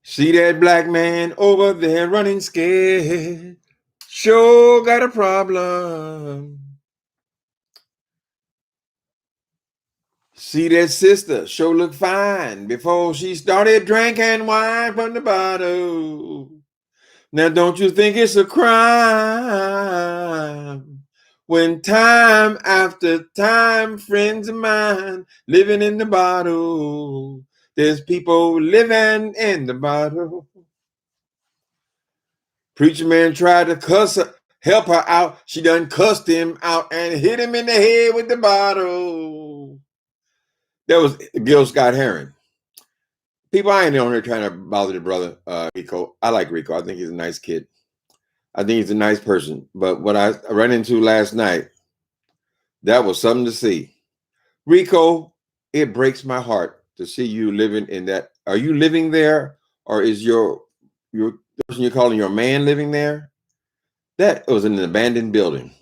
See that black man over there running scared. Sure got a problem. See that sister sure look fine before she started drinking wine from the bottle. Now don't you think it's a crime when time after time friends of mine living in the bottle? There's people living in the bottle. Preacher man tried to help her out. She done cussed him out and hit him in the head with the bottle. That was Gil Scott Heron. People, I ain't on here trying to bother the brother, Rico. I like Rico. I think he's a nice kid. I think he's a nice person. But what I ran into last night, that was something to see. Rico, it breaks my heart to see you living in that. Are you living there, or is your person you're calling your man living there? That was in an abandoned building.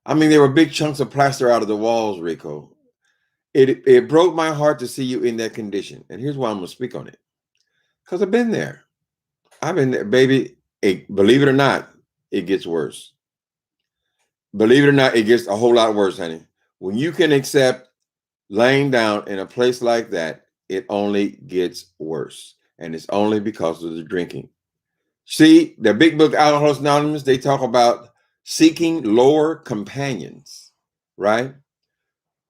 I mean, there were big chunks of plaster out of the walls, Rico. It broke my heart to see you in that condition. And here's why I'm going to speak on it. Because I've been there. I've been there, baby. Believe it or not, it gets worse. Believe it or not, it gets a whole lot worse, honey. When you can accept laying down in a place like that, it only gets worse. And it's only because of the drinking. See, the big book, Alcoholics Anonymous, they talk about seeking lower companions, right?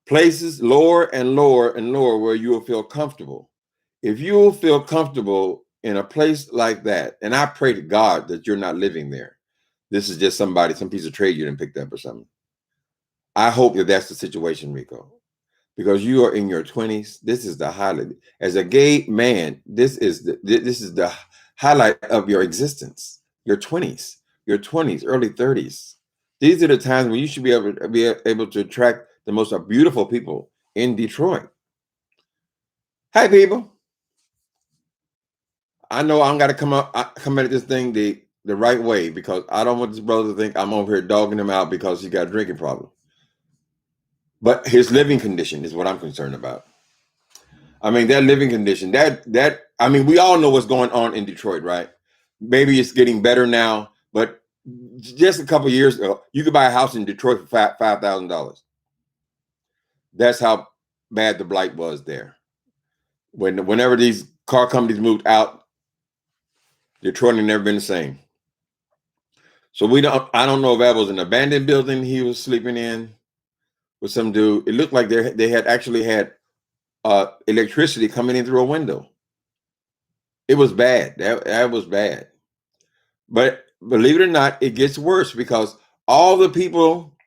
Places lower and lower and lower where you will feel comfortable. If you will feel comfortable in a place like that, and I pray to God that you're not living there. This is just some piece of trade you didn't pick up or something. I hope that that's the situation, Rico, because you are in your 20s. This is the highlight. As a gay man, this is the highlight of your existence. Your 20s, early 30s. These are the times when you should be able to attract the most beautiful people in Detroit. Hi, people. I know I'm got to come at this thing the right way, because I don't want this brother to think I'm over here dogging him out because he got a drinking problem. But his living condition is what I'm concerned about. I mean, that living condition, I mean, we all know what's going on in Detroit, right? Maybe it's getting better now, but just a couple of years ago, you could buy a house in Detroit for $5,000. That's how bad the blight was there. Whenever these car companies moved out, Detroit had never been the same. So I don't know if that was an abandoned building he was sleeping in with some dude. It looked like they had actually had electricity coming in through a window. It was bad. That was bad. But believe it or not, it gets worse, because all the people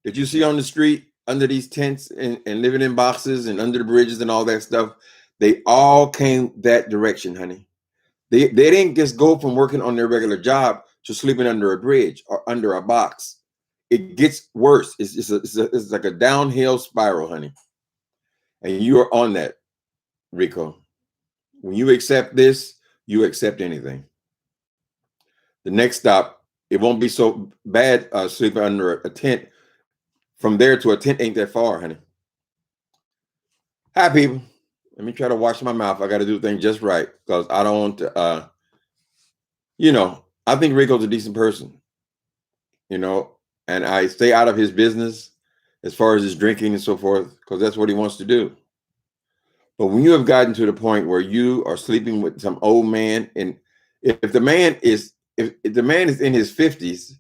that you see on the street under these tents and living in boxes and under the bridges and all that stuff, they all came that direction, honey. They didn't just go from working on their regular job to sleeping under a bridge or under a box. It gets worse. It's like a downhill spiral, honey. And you are on that, Rico. When you accept this, you accept anything. The next stop, it won't be so bad sleeping under a tent. From there to a tent ain't that far, honey. Hi, people. Let me try to wash my mouth. I got to do things just right, because I don't want to, I think Rico's a decent person, and I stay out of his business as far as his drinking and so forth, because that's what he wants to do. But when you have gotten to the point where you are sleeping with some old man, and if the man is in his 50s,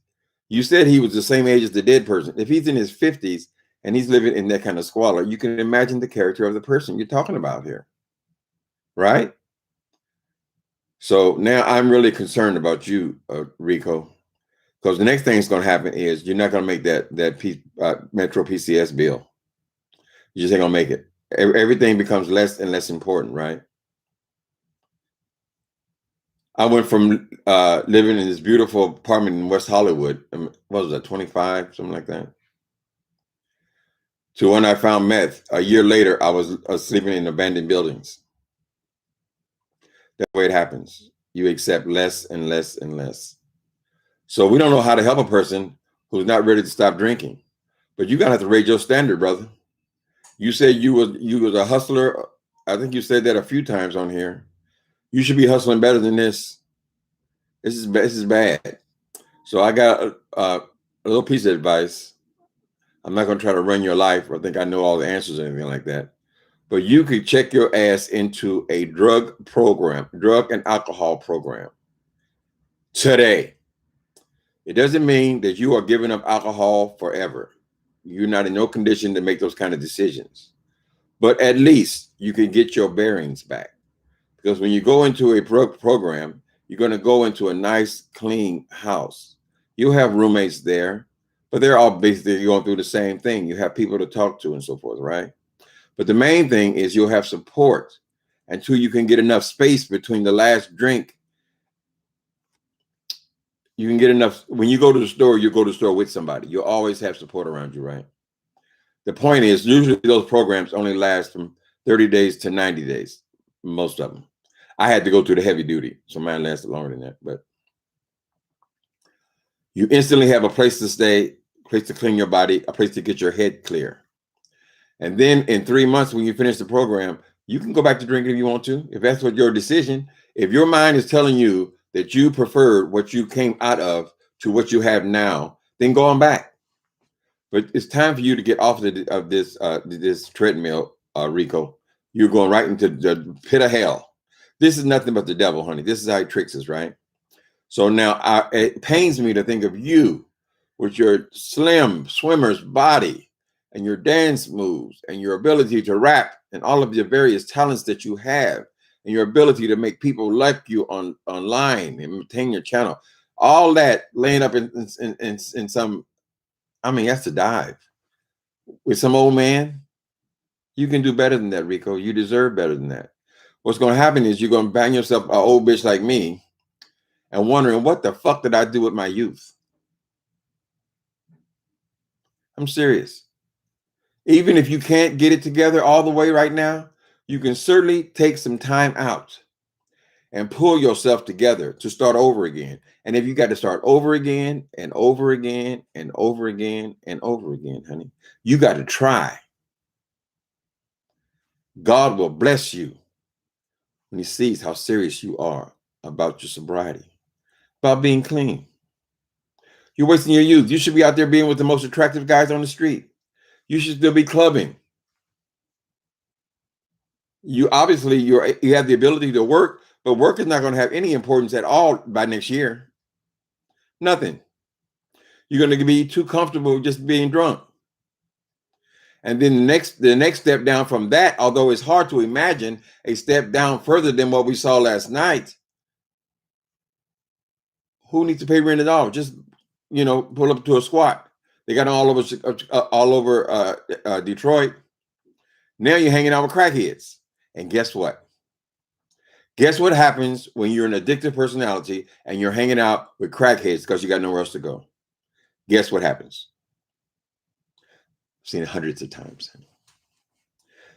you said he was the same age as the dead person. If he's in his 50s and he's living in that kind of squalor, you can imagine the character of the person you're talking about here, right? So now I'm really concerned about you, Rico, because the next thing that's going to happen is you're not going to make that Metro PCS bill. You just ain't going to make it. Everything becomes less and less important, right? I went from living in this beautiful apartment in West Hollywood, what was that, 25, something like that, to when I found meth. A year later, I was sleeping in abandoned buildings. That's the way it happens. You accept less and less and less. So we don't know how to help a person who's not ready to stop drinking. But you're gonna have to raise your standard, brother. You said you was a hustler. I think you said that a few times on here. You should be hustling better than this. This is bad. So I got a little piece of advice. I'm not gonna try to run your life or think I know all the answers or anything like that. But you could check your ass into a drug and alcohol program today. It doesn't mean that you are giving up alcohol forever. You're not in no condition to make those kind of decisions. But at least you can get your bearings back. Because when you go into a program, you're going to go into a nice, clean house. You'll have roommates there, but they're all basically going through the same thing. You have people to talk to and so forth, right? But the main thing is you'll have support until you can get enough space between the last drink. You can get enough. When you go to the store, you go to the store with somebody. You'll always have support around you, right? The point is, usually those programs only last from 30 days to 90 days, most of them. I had to go through the heavy duty, so mine lasted longer than that. But you instantly have a place to stay, a place to clean your body, a place to get your head clear. And then in 3 months, when you finish the program, you can go back to drinking if you want to, if that's what your decision. If your mind is telling you that you preferred what you came out of to what you have now, then go on back. But it's time for you to get off of this treadmill, RICO. You're going right into the pit of hell. This is nothing but the devil, honey. This is how he tricks us, right? So now it pains me to think of you with your slim swimmer's body and your dance moves and your ability to rap and all of your various talents that you have and your ability to make people like you online and maintain your channel. All that laying up in some, I mean, that's a dive. With some old man, you can do better than that, RICO. You deserve better than that. What's going to happen is you're going to bang yourself an old bitch like me and wondering, what the fuck did I do with my youth? I'm serious. Even if you can't get it together all the way right now, you can certainly take some time out and pull yourself together to start over again. And if you got to start over again and over again and over again and over again, honey, you got to try. God will bless you when he sees how serious you are about your sobriety, about being clean. You're wasting your youth. You should be out there being with the most attractive guys on the street. You should still be clubbing. You obviously you have the ability to work, but work is not going to have any importance at all by next year. Nothing. You're going to be too comfortable just being drunk. And then the next step down from that, although it's hard to imagine a step down further than what we saw last night. Who needs to pay rent at all? Just, pull up to a squat. They got all over Detroit. Now you're hanging out with crackheads. And guess what? Guess what happens when you're an addictive personality and you're hanging out with crackheads because you got nowhere else to go? Guess what happens? I've seen it hundreds of times.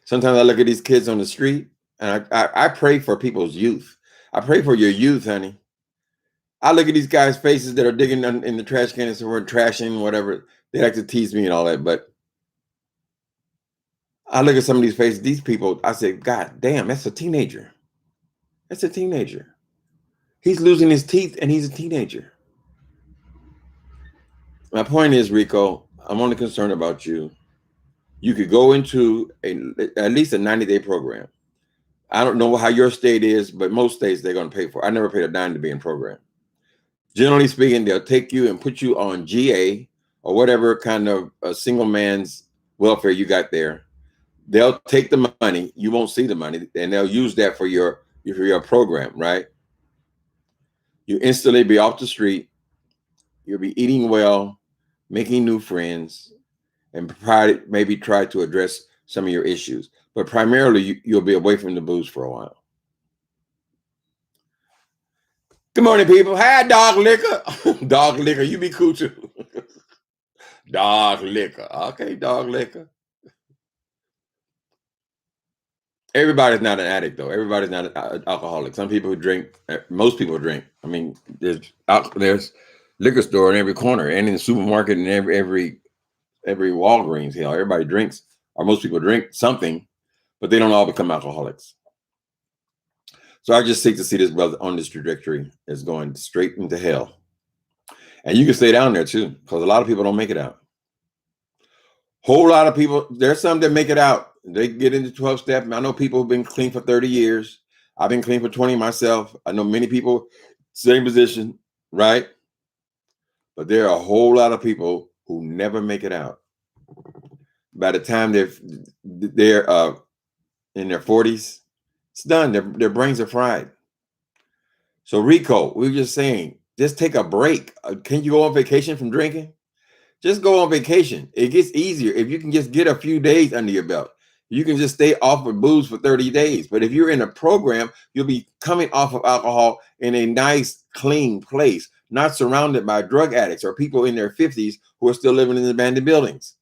Sometimes I look at these kids on the street and I pray for people's youth. I pray for your youth, honey. I look at these guys' faces that are digging in the trash can and so we're trashing, whatever. They like to tease me and all that, but I look at some of these faces, these people, I say, God damn, that's a teenager. That's a teenager. He's losing his teeth and he's a teenager. My point is, RICO, I'm only concerned about you. You could go into at least a 90-day program. I don't know how your state is, but most states they're going to pay for. I never paid a dime to be in program. Generally speaking, they'll take you and put you on GA or whatever kind of single man's welfare you got there. They'll take the money. You won't see the money, and they'll use that for your program, right? You instantly be off the street. You'll be eating well, making new friends, and maybe try to address some of your issues. But primarily, you'll be away from the booze for a while. Good morning, people. Hi, Dog Liquor. Dog Liquor, you be cool too. Dog Liquor. Okay, Dog Liquor. Everybody's not an addict, though. Everybody's not an alcoholic. Some people who drink, most people drink. I mean, there's liquor store in every corner and in the supermarket and every every Walgreens. Hell, everybody drinks, or most people drink something, but they don't all become alcoholics. So I just seek to see this brother on this trajectory is going straight into hell. And you can stay down there too, because a lot of people don't make it out. Whole lot of people, there's some that make it out. They get into 12-step. I know people who've been clean for 30 years. I've been clean for 20 myself. I know many people, same position, right? But there are a whole lot of people who never make it out. By the time they're in their 40s, it's done. Their brains are fried. So RICO, we were just saying, just take a break. Can you go on vacation from drinking? Just go on vacation. It gets easier if you can just get a few days under your belt. You can just stay off of booze for 30 days. But if you're in a program, you'll be coming off of alcohol in a nice, clean place, not surrounded by drug addicts or people in their 50s who are still living in abandoned buildings.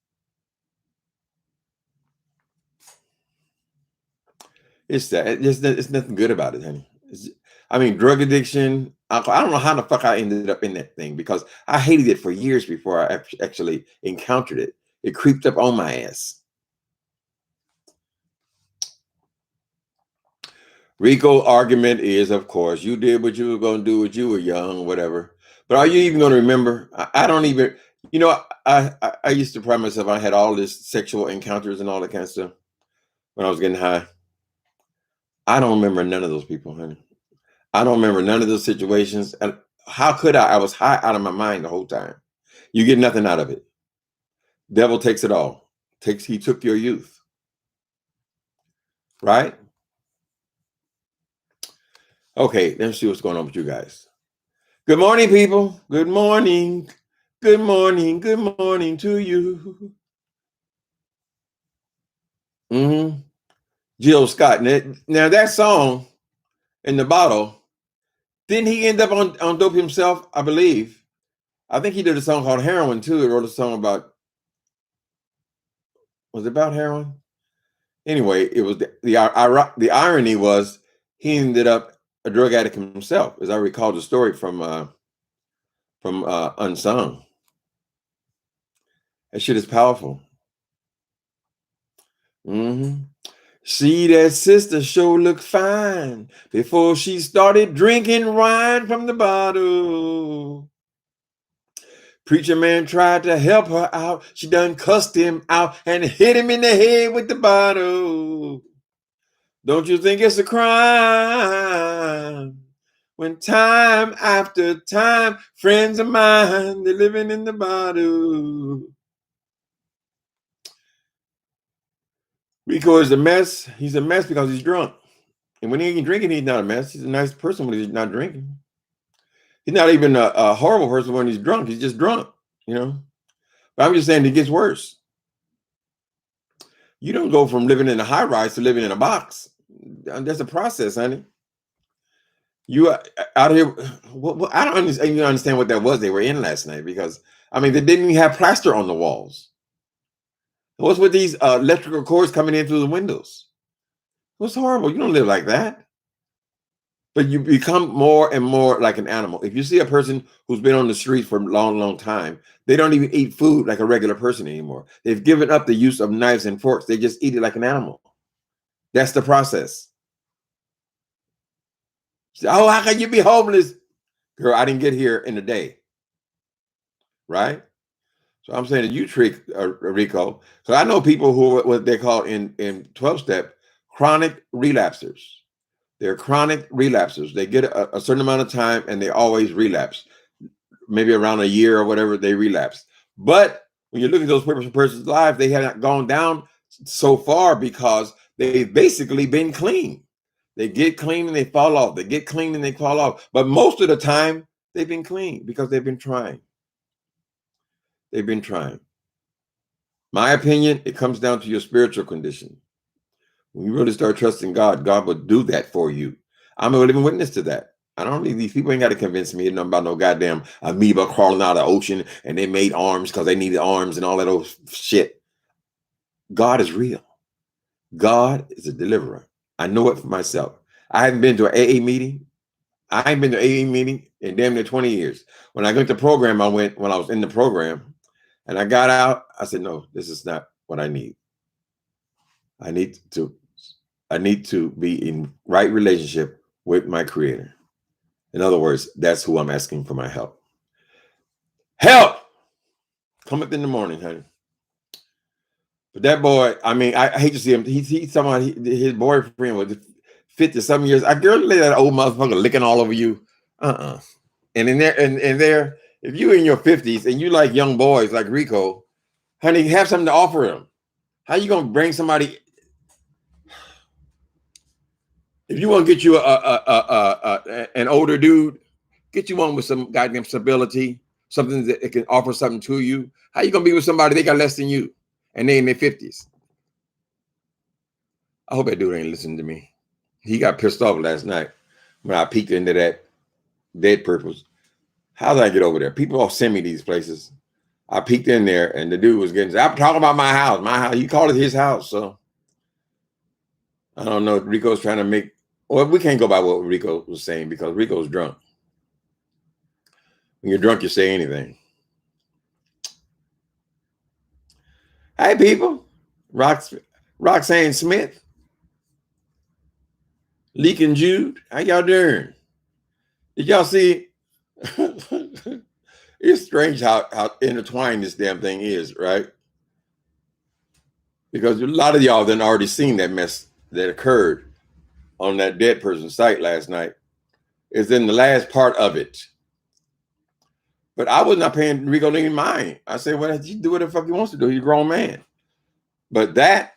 It's that. It's nothing good about it, honey. Drug addiction, alcohol. I don't know how the fuck I ended up in that thing because I hated it for years before I actually encountered it. It creeped up on my ass. RICO argument is, of course, you did what you were going to do when you were young or whatever. But are you even going to remember? I don't even, I used to pride myself. I had all this sexual encounters and all that kind of stuff when I was getting high. I don't remember none of those people, honey. I don't remember none of those situations. And how could I? I was high out of my mind the whole time. You get nothing out of it. Devil takes it all. He took your youth. Right? Okay, let's see what's going on with you guys. Good morning, people. Good morning. Good morning. Good morning to you. Jill Scott. Now that song in the bottle, didn't he end up on dope himself? I believe. I think he did a song called Heroin too. He wrote a song about, was it about heroin? Anyway, it was the irony was he ended up a drug addict himself, as I recall the story from Unsung. That shit is powerful. See, that sister sure looked fine before she started drinking wine from the bottle. Preacher man tried to help her out. She done cussed him out and hit him in the head with the bottle. Don't you think it's a crime when time after time, friends of mine, they're living in the bottle? RICO is a mess. He's a mess because he's drunk. And when he ain't drinking, he's not a mess. He's a nice person when he's not drinking. He's not even a horrible person when he's drunk. He's just drunk, But I'm just saying it gets worse. You don't go from living in a high rise to living in a box. That's a process, honey. You are out here. I don't understand what that was they were in last night because, they didn't even have plaster on the walls. What's with these electrical cords coming in through the windows? It was horrible. You don't live like that. But you become more and more like an animal. If you see a person who's been on the street for a long, long time, they don't even eat food like a regular person anymore. They've given up the use of knives and forks. They just eat it like an animal. That's the process. Oh, how can you be homeless? Girl, I didn't get here in a day. Right? So I'm saying that you trick RICO. So I know people who are what they call in 12-step chronic relapsers. They're chronic relapsers. They get a certain amount of time and they always relapse. Maybe around a year or whatever, they relapse. But when you look at those person's lives, they have not gone down so far because they've basically been clean. They get clean and they fall off. They get clean and they fall off. But most of the time, they've been clean because they've been trying. They've been trying. My opinion, it comes down to your spiritual condition. When you really start trusting God, God will do that for you. I'm a living witness to that. I don't need these people ain't got to convince me nothing about no goddamn amoeba crawling out of the ocean and they made arms because they needed arms and all that old shit. God is real. God is a deliverer. I know it for myself. I haven't been to an AA meeting. I ain't been to an AA meeting in damn near 20 years. When I went to program, I went when I was in the program. And I got out. I said, no, this is not what I need. I need to be in right relationship with my Creator. In other words, that's who I'm asking for my help. Help! Cometh in the morning, honey. But that boy, I mean, I hate to see him. He's talking about his boyfriend was 50-something years. I girl, let that old motherfucker licking all over you. And in there, if you in your 50s and you like young boys like RICO, honey, have something to offer him. How you gonna bring somebody? If you want to get you an older dude, get you one with some goddamn stability, something that it can offer something to you. How you gonna be with somebody they got less than you and they in their 50s? I hope that dude ain't listening to me. He got pissed off last night when I peeked into that dead purpose. How did I get over there? People all send me these places. I peeked in there and the dude was getting, I'm talking about my house. My house. He called it his house. So I don't know if Rico's trying to make, well, we can't go by what Rico was saying because Rico's drunk. When you're drunk, you say anything. Hey, people. Roxanne Smith. Leaking Jude. How y'all doing? Did y'all see? It's strange how intertwined this damn thing is, right? Because a lot of y'all then already seen that mess that occurred on that dead person site last night. It's in the last part of it. But I was not paying Rico any mind. I said, well, he do what the fuck he wants to do. He's a grown man. But that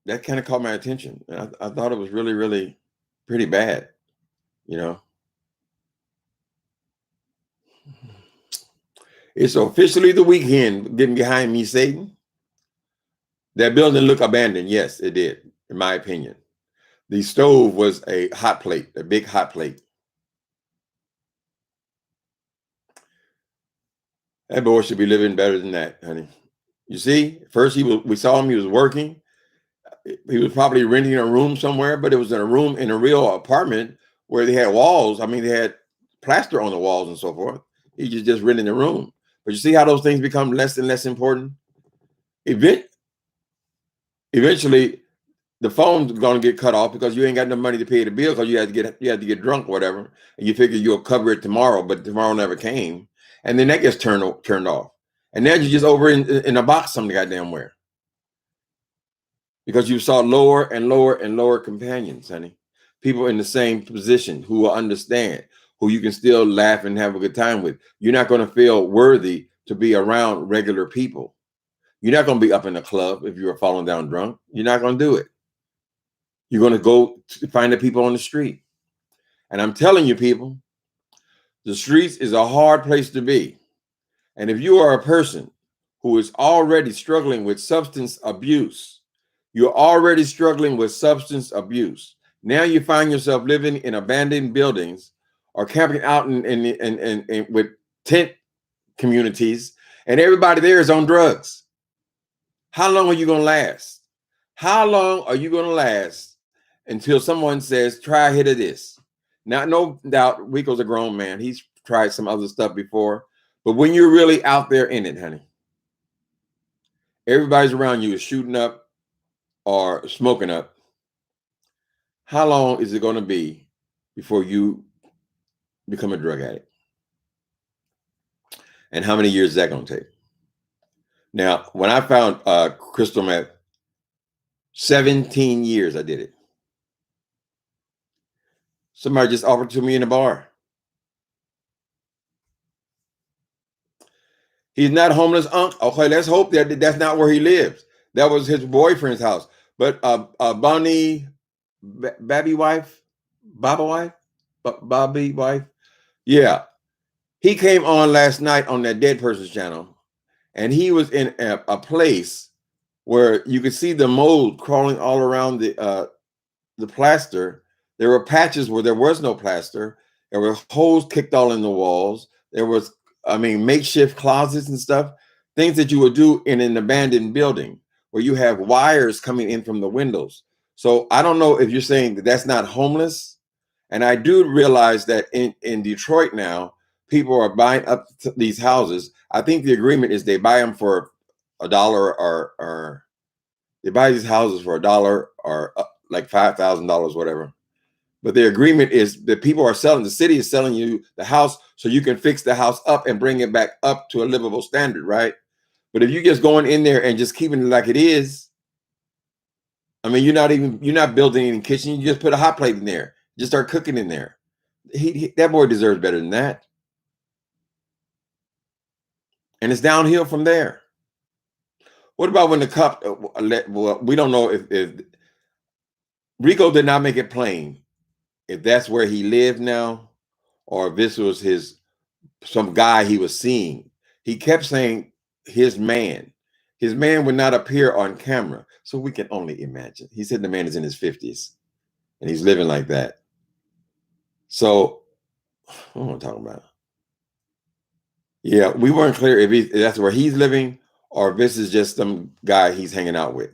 kind of caught my attention. And I thought it was really, really pretty bad, you know. It's officially the weekend. Getting behind me, Satan. That building looked abandoned. Yes, it did, in my opinion. The stove was a hot plate, a big hot plate. That boy should be living better than that, honey. You see, first we saw him, he was working. He was probably renting a room somewhere, but it was in a room in a real apartment where they had walls. I mean, they had plaster on the walls and so forth. He just renting a room. But you see how those things become less and less important? Eventually, the phone's going to get cut off because you ain't got no money to pay the bill because you had to get drunk or whatever. And you figure you'll cover it tomorrow, but tomorrow never came. And then that gets turned off. And now you're just over in a box some goddamn where. Because you saw lower and lower and lower companions, honey. People in the same position who will understand, who you can still laugh and have a good time with. You're not going to feel worthy to be around regular people. You're not going to be up in a club if you're falling down drunk. You're not going to do it. You're going to go find the people on the street. And I'm telling you, people, the streets is a hard place to be. And if you are a person who is already struggling with substance abuse, you're already struggling with substance abuse. Now you find yourself living in abandoned buildings or camping out in with tent communities, and everybody there is on drugs. How long are you going to last? How long are you going to last until someone says, try a hit of this? Now, no doubt, Rico's a grown man. He's tried some other stuff before. But when you're really out there in it, honey, everybody's around you is shooting up or smoking up. How long is it going to be before you become a drug addict? And how many years is that going to take? Now, when I found crystal meth, 17 years I did it. Somebody just offered it to me in a bar. He's not homeless, okay, let's hope that that's not where he lives. That was his boyfriend's house. But Bobby wife, yeah. He came on last night on that Dead Person's channel, and he was in a place where you could see the mold crawling all around the plaster. There were patches where there was no plaster. There were holes kicked all in the walls. There was, makeshift closets and stuff, things that you would do in an abandoned building where you have wires coming in from the windows. So I don't know if you're saying that that's not homeless. And I do realize that in Detroit now, people are buying up these houses. I think the agreement is they buy them for $1 or they buy these houses for $1 or like $5,000, whatever. But the agreement is that people are selling, the city is selling you the house so you can fix the house up and bring it back up to a livable standard, right? But if you're just going in there and just keeping it like it is, I mean, you're not building any kitchen. You just put a hot plate in there, just start cooking in there. That boy deserves better than that. And it's downhill from there. What about when the cop? Well, we don't know if RICO did not make it plain if that's where he lived now, or if this was some guy he was seeing. He kept saying his man. His man would not appear on camera, so we can only imagine. He said the man is in his 50s and he's living like that. So, what am I talking about? Yeah, we weren't clear if that's where he's living or if this is just some guy he's hanging out with.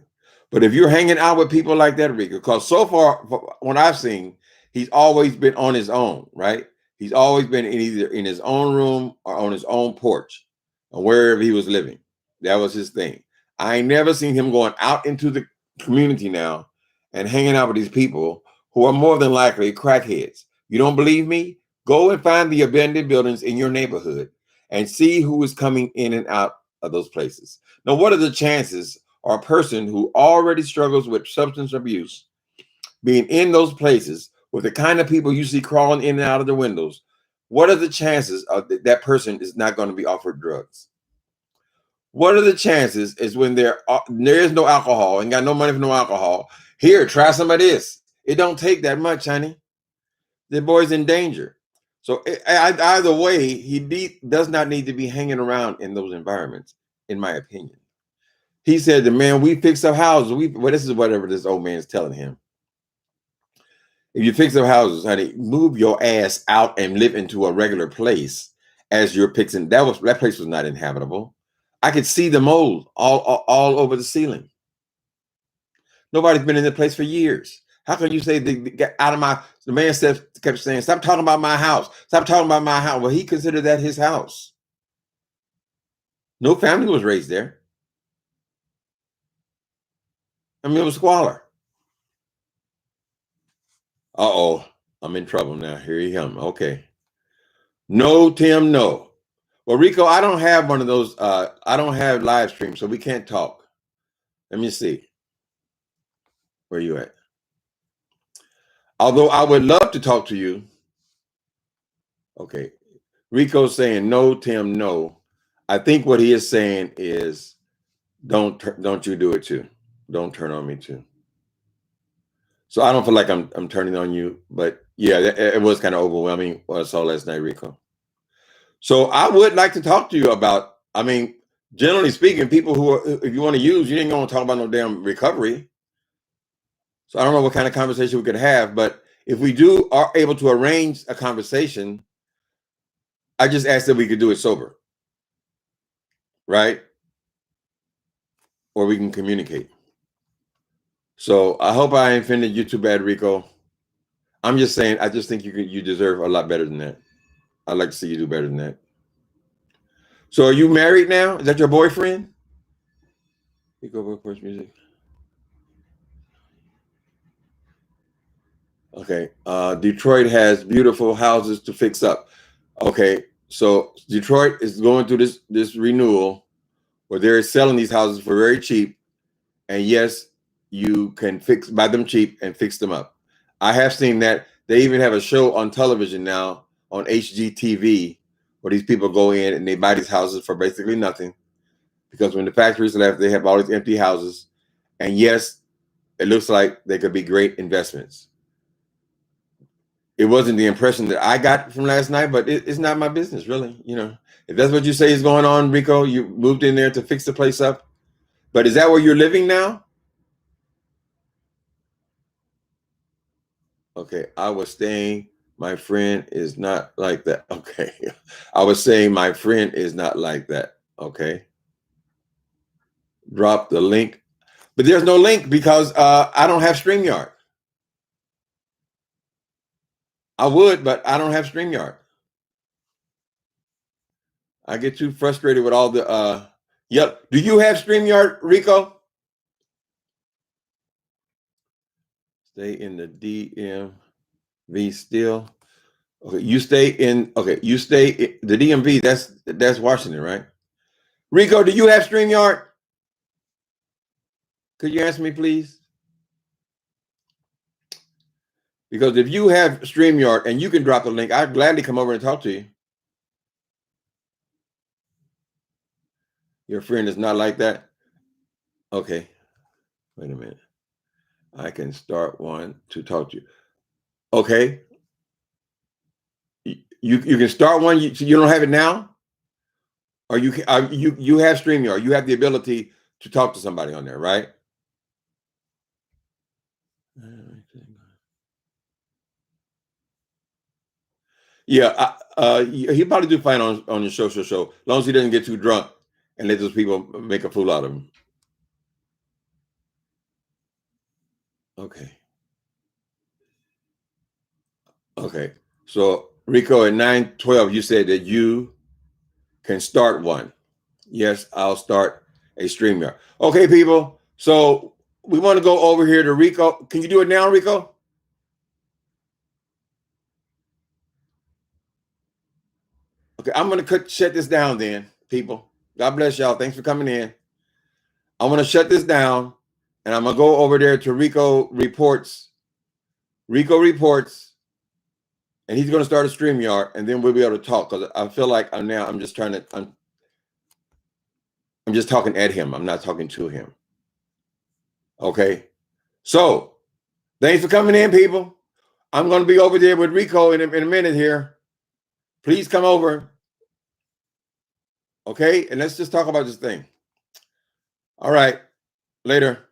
But if you're hanging out with people like that, Rico, because so far, when I've seen, he's always been on his own, right? He's always been either in his own room or on his own porch or wherever he was living. That was his thing. I ain't never seen him going out into the community now and hanging out with these people who are more than likely crackheads. You don't believe me? Go and find the abandoned buildings in your neighborhood and see who is coming in and out of those places. Now, what are the chances of a person who already struggles with substance abuse being in those places with the kind of people you see crawling in and out of the windows? What are the chances of that person is not going to be offered drugs? What are the chances is when there is no alcohol and got no money for no alcohol? Here, try some of this. It don't take that much, honey. The boy's in danger. So either way, he does not need to be hanging around in those environments, in my opinion. He said, "The man, we fix up houses. Well, this is whatever this old man is telling him. If you fix up houses, honey, move your ass out and live into a regular place as you're fixing. That place was not inhabitable. I could see the mold all over the ceiling. Nobody's been in that place for years. How can you say get out of my? The man kept saying, "Stop talking about my house. Stop talking about my house." Well, he considered that his house. No family was raised there. I mean, it was squalor. Uh-oh, I'm in trouble now. Here he comes. Okay. No, Tim, no. Well, Rico, I don't have one of those. I don't have live stream, so we can't talk. Let me see. Where you at? Although I would love to talk to you. Okay. Rico's saying no, Tim, no. I think what he is saying is don't you do it too. Don't turn on me too. So I don't feel like I'm turning on you, but yeah, it was kind of overwhelming what I saw last night, Rico. So I would like to talk to you about, I mean, generally speaking, people who are, if you want to use, you ain't going to talk about no damn recovery. So I don't know what kind of conversation we could have, but if we are able to arrange a conversation, I just asked that we could do it sober, right? Or we can communicate. So I hope I ain't offended you too bad, Rico. I'm just saying, I just think you deserve a lot better than that. I'd like to see you do better than that. So are you married now? Is that your boyfriend? Rico, workforce music. Okay. Detroit has beautiful houses to fix up. Okay. So Detroit is going through this renewal where they're selling these houses for very cheap. And yes, you can buy them cheap and fix them up. I have seen that. They even have a show on television now on HGTV where these people go in and they buy these houses for basically nothing. Because when the factories left, they have all these empty houses. And yes, it looks like they could be great investments. It wasn't the impression that I got from last night, but it's not my business, really. You know, if that's what you say is going on, Rico, you moved in there to fix the place up. But is that where you're living now? Okay, I was saying my friend is not like that. Okay, I was saying my friend is not like that. Okay, drop the link, but there's no link because I don't have StreamYard. I would, but I don't have StreamYard. I get too frustrated with all the yep. Do you have StreamYard, Rico? Stay in the DMV still. Okay, you stay in. Okay, you stay in the DMV. That's Washington, right? Rico, do you have StreamYard? Could you answer me, please? Because if you have StreamYard and you can drop the link, I'd gladly come over and talk to you. Your friend is not like that. Okay, wait a minute. I can start one to talk to you. Okay, you can start one. You don't have it now, or you have StreamYard. You have the ability to talk to somebody on there, right? Yeah, he probably do fine on your show, as long as he doesn't get too drunk and let those people make a fool out of him. Okay. Okay. So Rico, at 9:12, you said that you can start one. Yes, I'll start a StreamYard. Okay, people. So we want to go over here to Rico. Can you do it now, Rico? Okay, I'm going to shut this down then, people. God bless y'all. Thanks for coming in. I'm going to shut this down, and I'm going to go over there to Rico Reports. Rico Reports, and he's going to start a StreamYard, and then we'll be able to talk, because I feel like I'm just talking at him. I'm not talking to him. Okay? So, thanks for coming in, people. I'm going to be over there with Rico in a minute here. Please come over. Okay? And let's just talk about this thing. All right. Later.